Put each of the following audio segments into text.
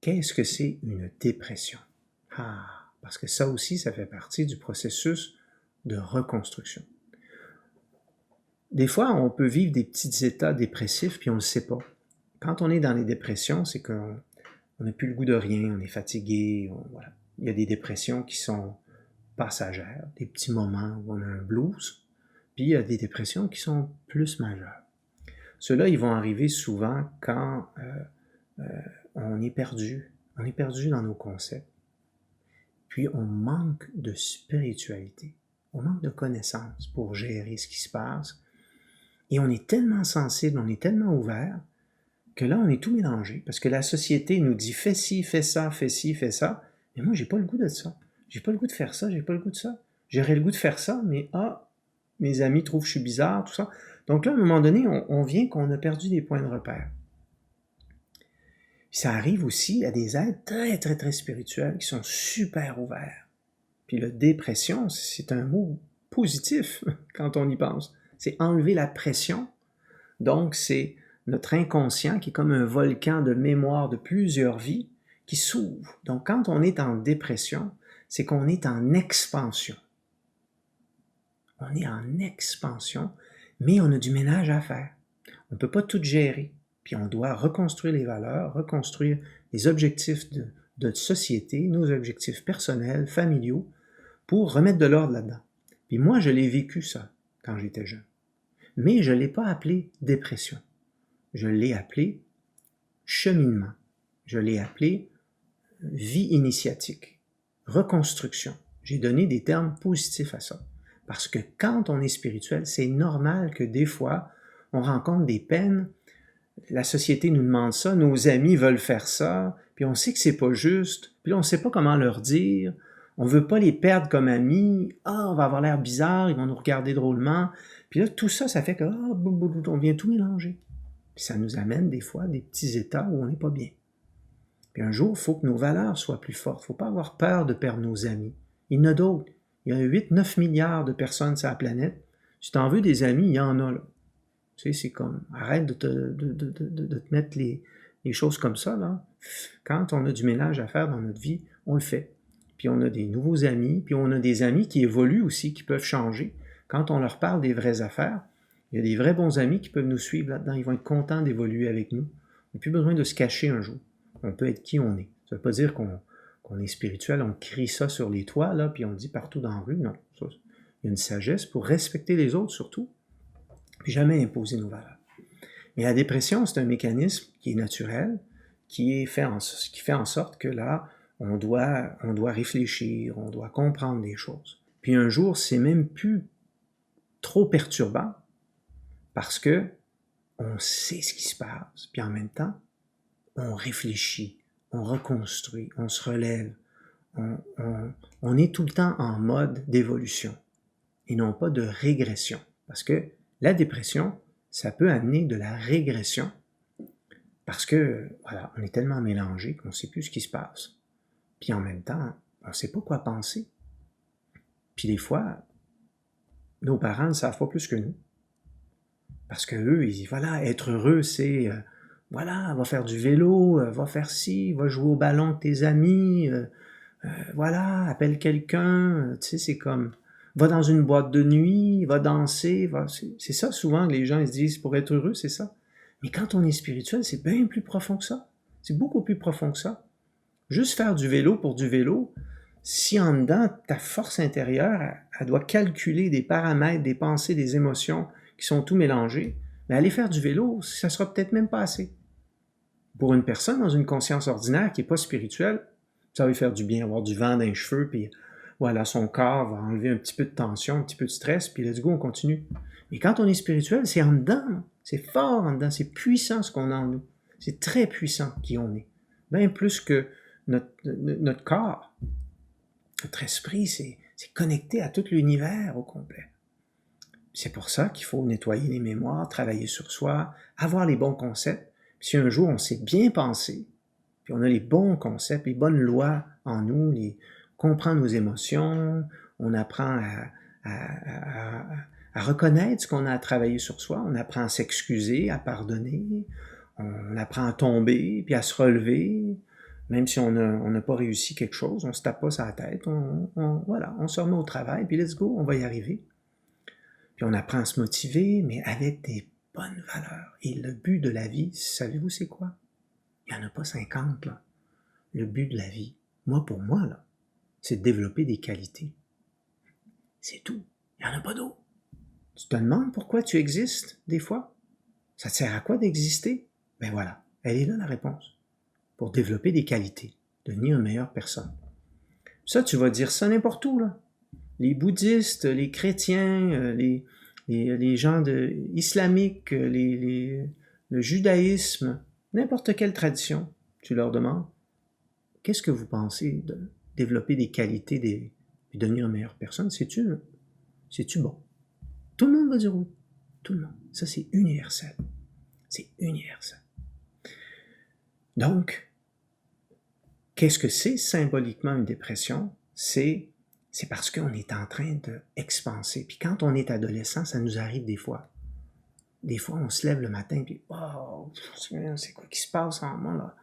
Qu'est-ce que c'est une dépression? Ah, parce que ça aussi, ça fait partie du processus de reconstruction. Des fois, on peut vivre des petits états dépressifs puis on ne le sait pas. Quand on est dans les dépressions, c'est qu'on n'a plus le goût de rien, on est fatigué, voilà. Il y a des dépressions qui sont passagères, des petits moments où on a un blues, puis il y a des dépressions qui sont plus majeures. Ceux-là, ils vont arriver souvent quand on est perdu dans nos concepts, puis on manque de spiritualité, on manque de connaissances pour gérer ce qui se passe, et on est tellement sensible, on est tellement ouvert, que là, on est tout mélangé, parce que la société nous dit « fais ci, fais ça, fais ci, fais ça », mais moi, j'ai pas le goût de ça. J'ai pas le goût de faire ça, j'ai pas le goût de ça. J'aurais le goût de faire ça, mais mes amis trouvent que je suis bizarre, tout ça. Donc là, à un moment donné, on vient qu'on a perdu des points de repère. Puis ça arrive aussi à des êtres très, très, très spirituels qui sont super ouverts. Puis la dépression, c'est un mot positif quand on y pense. C'est enlever la pression. Donc, c'est notre inconscient qui est comme un volcan de mémoire de plusieurs vies qui s'ouvre. Donc, quand on est en dépression, c'est qu'on est en expansion. On est en expansion, mais on a du ménage à faire. On ne peut pas tout gérer. Puis on doit reconstruire les valeurs, reconstruire les objectifs de société, nos objectifs personnels, familiaux, pour remettre de l'ordre là-dedans. Puis moi, je l'ai vécu ça quand j'étais jeune. Mais je ne l'ai pas appelé dépression. Je l'ai appelé cheminement. Je l'ai appelé vie initiatique, reconstruction. J'ai donné des termes positifs à ça. Parce que quand on est spirituel, c'est normal que des fois, on rencontre des peines. La société nous demande ça, nos amis veulent faire ça, puis on sait que c'est pas juste, puis là, on sait pas comment leur dire. On veut pas les perdre comme amis. Ah, on va avoir l'air bizarre, ils vont nous regarder drôlement. Puis là, tout ça, ça fait que on vient tout mélanger. Puis ça nous amène des fois à des petits états où on n'est pas bien. Puis un jour, il faut que nos valeurs soient plus fortes. Il ne faut pas avoir peur de perdre nos amis. Il y en a d'autres. Il y a 8-9 milliards de personnes sur la planète. Si tu en veux des amis, il y en a là. Tu sais, c'est comme, arrête de te mettre les choses comme ça, là. Quand on a du ménage à faire dans notre vie, on le fait. Puis on a des nouveaux amis, puis on a des amis qui évoluent aussi, qui peuvent changer. Quand on leur parle des vraies affaires, il y a des vrais bons amis qui peuvent nous suivre là-dedans. Ils vont être contents d'évoluer avec nous. On n'a plus besoin de se cacher un jour. On peut être qui on est. Ça ne veut pas dire qu'on est spirituel, on crie ça sur les toits, là, puis on le dit partout dans la rue. Non. Ça, il y a une sagesse pour respecter les autres surtout, puis jamais imposer nos valeurs. Mais la dépression, c'est un mécanisme qui est naturel, qui fait en sorte que là, on doit réfléchir, on doit comprendre des choses. Puis un jour, c'est même plus trop perturbant parce que on sait ce qui se passe, puis en même temps, on réfléchit, on reconstruit, on se relève, on est tout le temps en mode d'évolution et non pas de régression. Parce que la dépression, ça peut amener de la régression parce que, voilà, on est tellement mélangé qu'on ne sait plus ce qui se passe. Puis en même temps, on ne sait pas quoi penser. Puis des fois, nos parents ne savent pas plus que nous. Parce qu'eux, ils disent, voilà, être heureux, c'est, voilà, va faire du vélo, va faire ci, va jouer au ballon avec tes amis, voilà, appelle quelqu'un, tu sais, c'est comme, va dans une boîte de nuit, va danser, c'est ça souvent que les gens ils se disent, pour être heureux, c'est ça. Mais quand on est spirituel, c'est bien plus profond que ça. C'est beaucoup plus profond que ça. Juste faire du vélo pour du vélo, si en dedans, ta force intérieure, elle doit calculer des paramètres, des pensées, des émotions qui sont tout mélangées, mais aller faire du vélo, ça sera peut-être même pas assez. Pour une personne dans une conscience ordinaire qui n'est pas spirituelle, ça va lui faire du bien, avoir du vent dans les cheveux, puis voilà, son corps va enlever un petit peu de tension, un petit peu de stress, puis let's go, on continue. Mais quand on est spirituel, c'est en dedans, c'est fort en dedans, c'est puissant ce qu'on a en nous. C'est très puissant qui on est. Bien plus que notre corps. Notre esprit, c'est connecté à tout l'univers au complet. C'est pour ça qu'il faut nettoyer les mémoires, travailler sur soi, avoir les bons concepts. Puis si un jour on s'est bien pensé, puis on a les bons concepts, les bonnes lois en nous, comprend nos émotions, on apprend à reconnaître ce qu'on a à travailler sur soi, on apprend à s'excuser, à pardonner, on apprend à tomber, puis à se relever, Même si on n'a pas réussi quelque chose, on se tape pas sur la tête, voilà, on se remet au travail, puis let's go, on va y arriver. Puis on apprend à se motiver, mais avec des bonnes valeurs. Et le but de la vie, savez-vous c'est quoi? Il n'y en a pas 50, là. Le but de la vie, pour moi, là, c'est de développer des qualités. C'est tout. Il n'y en a pas d'autre. Tu te demandes pourquoi tu existes, des fois? Ça te sert à quoi d'exister? Ben voilà, elle est là la réponse. Pour développer des qualités, devenir une meilleure personne. Ça, tu vas dire ça n'importe où, là. Les bouddhistes, les chrétiens, les gens islamiques, le judaïsme, n'importe quelle tradition, tu leur demandes, qu'est-ce que vous pensez de développer des qualités et devenir une meilleure personne? C'est-tu bon? Tout le monde va dire oui. Tout le monde. Ça, c'est universel. C'est universel. Donc, qu'est-ce que c'est symboliquement une dépression? C'est parce qu'on est en train d'expanser. Puis quand on est adolescent, ça nous arrive des fois. Des fois, on se lève le matin, puis oh, c'est quoi qui se passe en moi, là?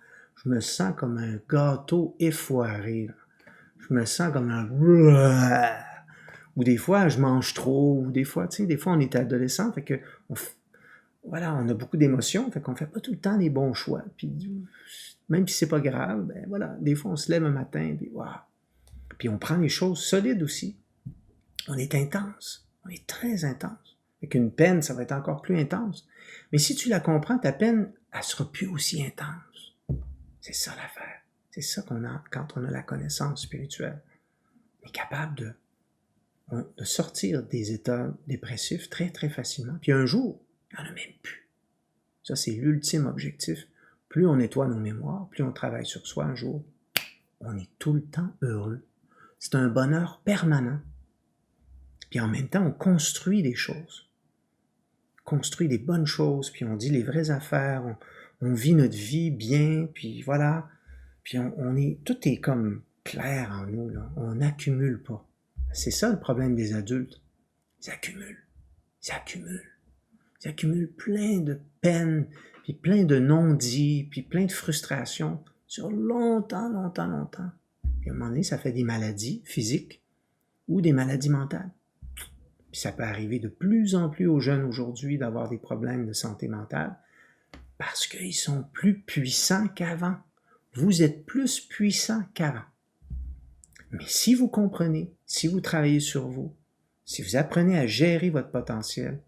Je me sens comme un gâteau effoiré, là. Je me sens comme un... Ou des fois, je mange trop, ou des fois, on est adolescent, fait que voilà, on a beaucoup d'émotions, fait qu'on fait pas tout le temps les bons choix. Puis même si c'est pas grave, ben voilà, des fois on se lève un matin, puis waouh. Puis on prend les choses solides aussi. On est intense, on est très intense. Avec une peine, ça va être encore plus intense. Mais si tu la comprends, ta peine, elle sera plus aussi intense. C'est ça l'affaire. C'est ça qu'on a quand on a la connaissance spirituelle. On est capable de sortir des états dépressifs très, très facilement. Puis un jour, il n'y en a même plus. Ça, c'est l'ultime objectif. Plus on nettoie nos mémoires, plus on travaille sur soi un jour, on est tout le temps heureux. C'est un bonheur permanent. Puis en même temps, on construit des choses. On construit des bonnes choses, puis on dit les vraies affaires, on vit notre vie bien, puis voilà. Puis tout est comme clair en nous, là. On n'accumule pas. C'est ça le problème des adultes. Ils accumulent. Ils accumulent. Ils accumulent plein de peines, puis plein de non-dits, puis plein de frustrations sur longtemps, longtemps, longtemps. Puis à un moment donné, ça fait des maladies physiques ou des maladies mentales. Puis ça peut arriver de plus en plus aux jeunes aujourd'hui d'avoir des problèmes de santé mentale parce qu'ils sont plus puissants qu'avant. Vous êtes plus puissants qu'avant. Mais si vous comprenez, si vous travaillez sur vous, si vous apprenez à gérer votre potentiel,